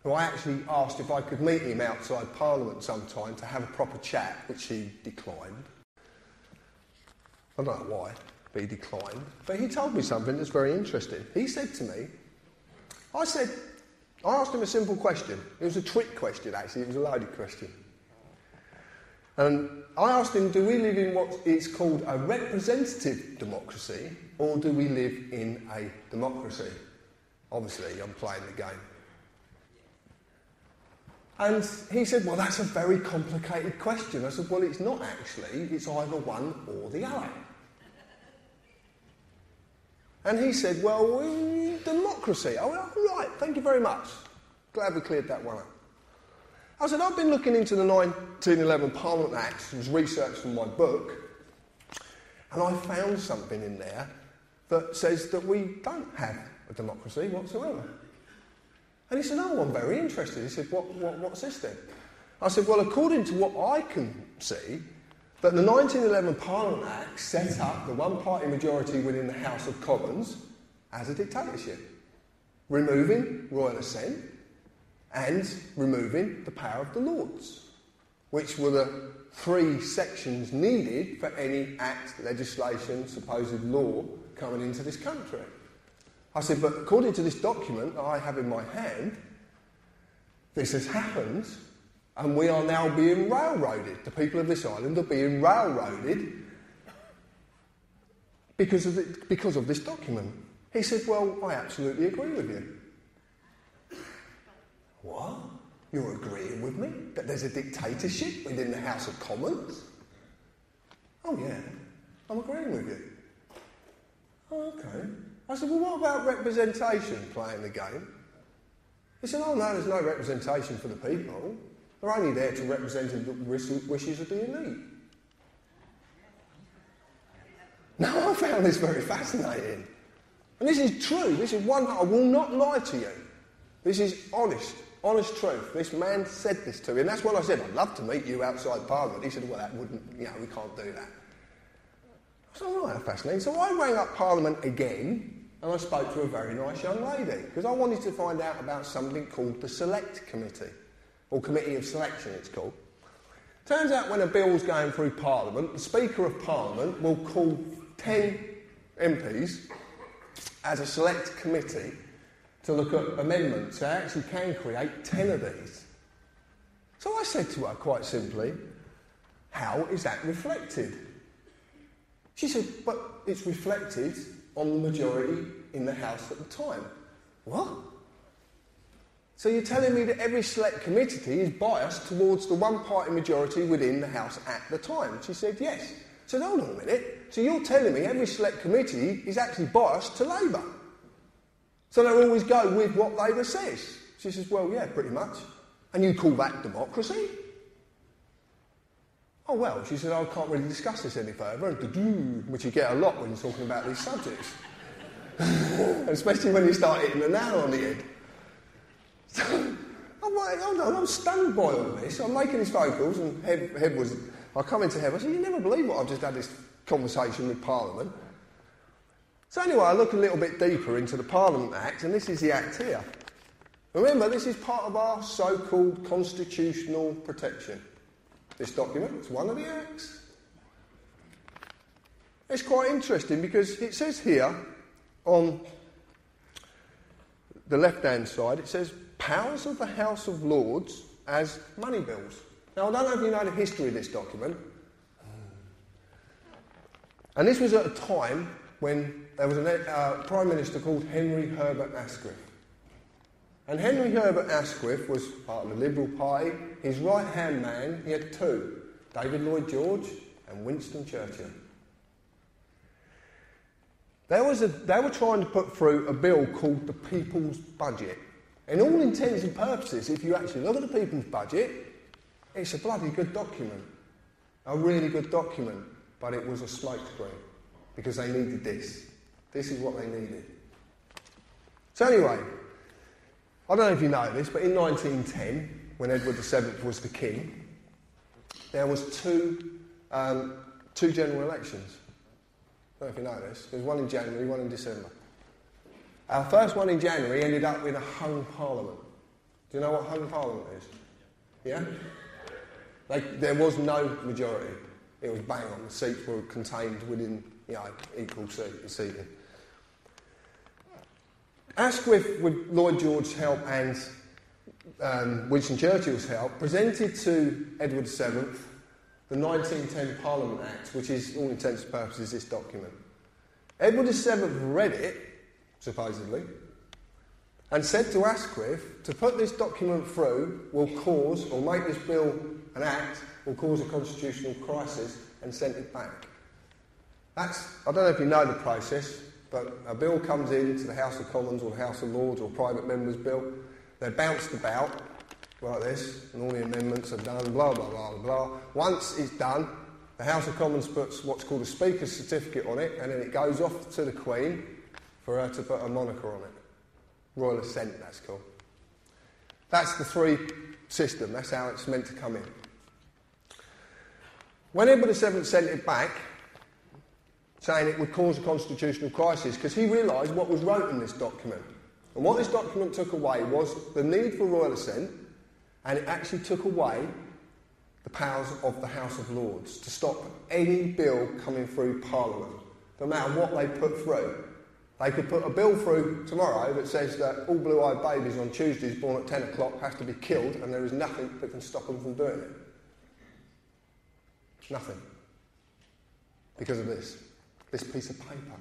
who I actually asked if I could meet him outside Parliament sometime to have a proper chat, which he declined. I don't know why, but he declined. But he told me something that's very interesting. He said to me, I asked him a simple question. It was a trick question, actually. It was a loaded question. And I asked him, do we live in what is called a representative democracy, or do we live in a democracy? Obviously, I'm playing the game. And he said, well, that's a very complicated question. I said, well, it's not actually. It's either one or the other. And he said, well, democracy. Oh, right, thank you very much. Glad we cleared that one up. I said, I've been looking into the 1911 Parliament Act, as research from my book, and I found something in there that says that we don't have a democracy whatsoever. And he said, oh, I'm very interested. He said, what's this then? I said, well, according to what I can see, that the 1911 Parliament Act set up the one-party majority within the House of Commons as a dictatorship, removing royal assent and removing the power of the Lords, which were the three sections needed for any act, legislation, supposed law coming into this country. I said, but according to this document that I have in my hand, this has happened and we are now being railroaded. The people of this island are being railroaded because of this document. He said, well, I absolutely agree with you. What? You're agreeing with me? That there's a dictatorship within the House of Commons? Oh, yeah, I'm agreeing with you. Oh, okay. I said, well, what about representation, playing the game? He said, oh, no, there's no representation for the people. They're only there to represent the wishes of the elite. Now, I found this very fascinating. And this is true. This is one, I will not lie to you. This is honest truth. This man said this to me. And that's when I said, I'd love to meet you outside Parliament. He said, well, that wouldn't, we can't do that. I said, all right, fascinating. So I rang up Parliament again, and I spoke to a very nice young lady, because I wanted to find out about something called the Select Committee, or Committee of Selection it's called. Turns out when a bill's going through Parliament, the Speaker of Parliament will call 10 MPs as a select committee to look at amendments. They actually can create 10 of these. So I said to her quite simply, how is that reflected? She said, but it's reflected on the majority in the House at the time. What? So you're telling me that every select committee is biased towards the one-party majority within the House at the time? She said, yes. I said, hold on a minute. So you're telling me every select committee is actually biased to Labour? So they'll always go with what Labour says? She says, well, yeah, pretty much. And you call that democracy? Oh, well, she said, I can't really discuss this any further, which you get a lot when you're talking about these subjects. Especially when you start hitting the nail on the head. So, I'm like, hold on, I'm stunned by all this. I'm making these phone calls, and I come into Hev, I said, you never believe what I've just had this conversation with Parliament. So anyway, I look a little bit deeper into the Parliament Act, and this is the Act here. Remember, this is part of our so-called constitutional protection. This document, it's one of the Acts. It's quite interesting because it says here, on the left-hand side, it says, powers of the House of Lords as money bills. Now, I don't know if you know the history of this document. And this was at a time when there was a Prime Minister called Henry Herbert Asquith. And Henry Herbert Asquith was part of the Liberal Party. His right-hand man, he had two, David Lloyd George and Winston Churchill. They were trying to put through a bill called the People's Budget. In all intents and purposes, if you actually look at the People's Budget, it's a bloody good document. A really good document. But it was a smokescreen. Because they needed this. This is what they needed. So anyway, I don't know if you know this, but in 1910, when Edward VII was the king, there was two general elections. I don't know if you know this. There was one in January, one in December. Our first one in January ended up with a hung parliament. Do you know what hung parliament is? Yeah? There was no majority. It was bang on. The seats were contained within, equal seating. Asquith, with Lloyd George's help and Winston Churchill's help, presented to Edward VII the 1910 Parliament Act, which is, all intents and purposes, this document. Edward VII read it, supposedly, and said to Asquith, to put this document through will cause, or make this bill an act, will cause a constitutional crisis, and sent it back. I don't know if you know the process, but a bill comes into the House of Commons or the House of Lords or private members' bill. They're bounced about like this, and all the amendments are done, blah, blah, blah, blah. Once it's done, the House of Commons puts what's called a Speaker's Certificate on it, and then it goes off to the Queen for her to put a moniker on it. Royal Assent, that's called. That's the three system. That's how it's meant to come in. When Edward VII sent it back, saying it would cause a constitutional crisis, because he realised what was wrote in this document. And what this document took away was the need for royal assent, and it actually took away the powers of the House of Lords to stop any bill coming through Parliament, no matter what they put through. They could put a bill through tomorrow that says that all blue-eyed babies on Tuesdays born at 10 o'clock have to be killed, and there is nothing that can stop them from doing it. Nothing. Because of this piece of paper.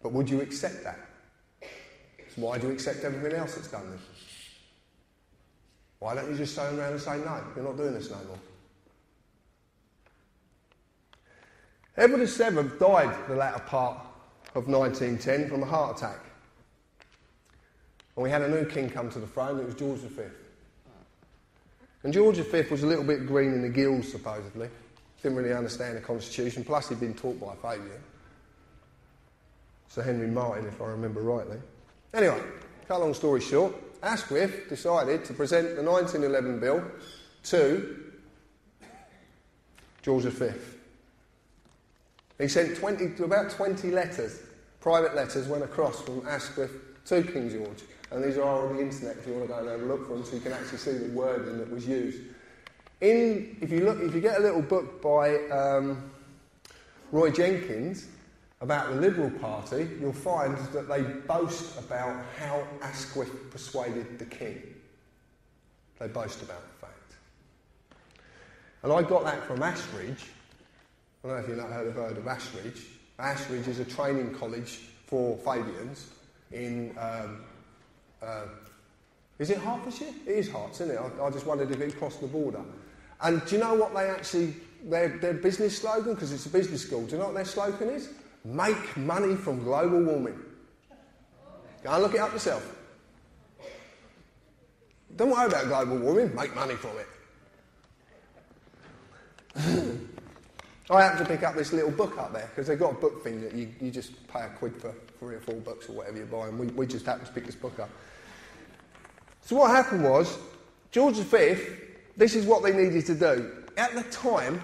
But would you accept that? So why do you accept everything else that's done this? Why don't you just turn around and say, no, you're not doing this no more? Edward VII died the latter part of 1910 from a heart attack. And we had a new king come to the throne, it was George V. And George V was a little bit green in the gills, supposedly. Didn't really understand the Constitution, plus he'd been taught by Fabian. Sir Henry Martin, if I remember rightly. Anyway, cut a long story short, Asquith decided to present the 1911 bill to George V. He sent about 20 letters, private letters, went across from Asquith to King George. And these are all on the internet if you want to go and have a look for them, so you can actually see the wording that was used. If you get a little book by Roy Jenkins about the Liberal Party, you'll find that they boast about how Asquith persuaded the king. They boast about the fact. And I got that from Ashridge. I don't know if you've heard of Ashridge. Ashridge is a training college for Fabians in... is it Hertfordshire? It is Herts, isn't it? I just wondered if it crossed the border. And do you know what their business slogan, because it's a business school, do you know what their slogan is? Make money from global warming. Go and look it up yourself. Don't worry about global warming, make money from it. I happened to pick up this little book up there, because they've got a book thing that you just pay £1 for 3 or 4 books or whatever you buy, and we just happened to pick this book up. So what happened was, George V, this is what they needed to do. At the time,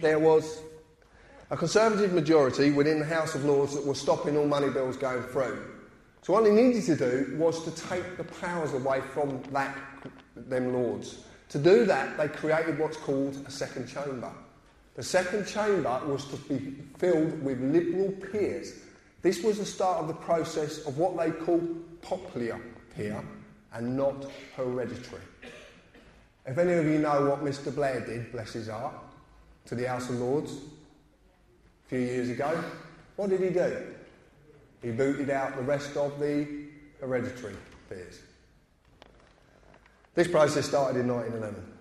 there was a Conservative majority within the House of Lords that was stopping all money bills going through. So what they needed to do was to take the powers away from them Lords. To do that, they created what's called a second chamber. The second chamber was to be filled with Liberal peers. This was the start of the process of what they call popular peer and not hereditary. If any of you know what Mr. Blair did, bless his heart, to the House of Lords a few years ago, what did he do? He booted out the rest of the hereditary peers. This process started in 1911.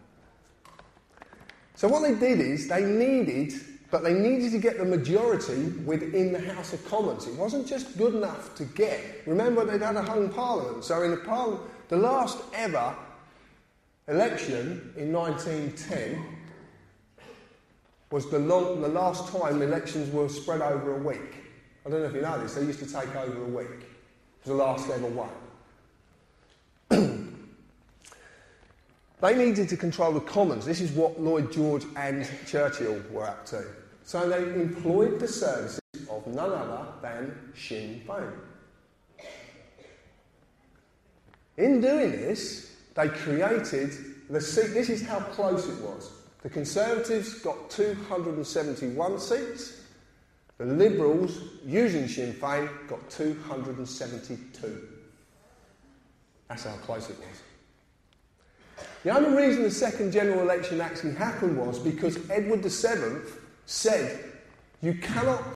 So what they did is they needed to get the majority within the House of Commons. It wasn't just good enough to get. Remember, they'd had a hung parliament. So in the last ever election in 1910 was the last time elections were spread over a week. I don't know if you know this. They used to take over a week. It was the last ever one. They needed to control the Commons. This is what Lloyd George and Churchill were up to. So they employed the services of none other than Sinn Féin. In doing this, they created the seat. This is how close it was. The Conservatives got 271 seats. The Liberals, using Sinn Féin, got 272. That's how close it was. The only reason the second general election actually happened was because Edward VII said, you cannot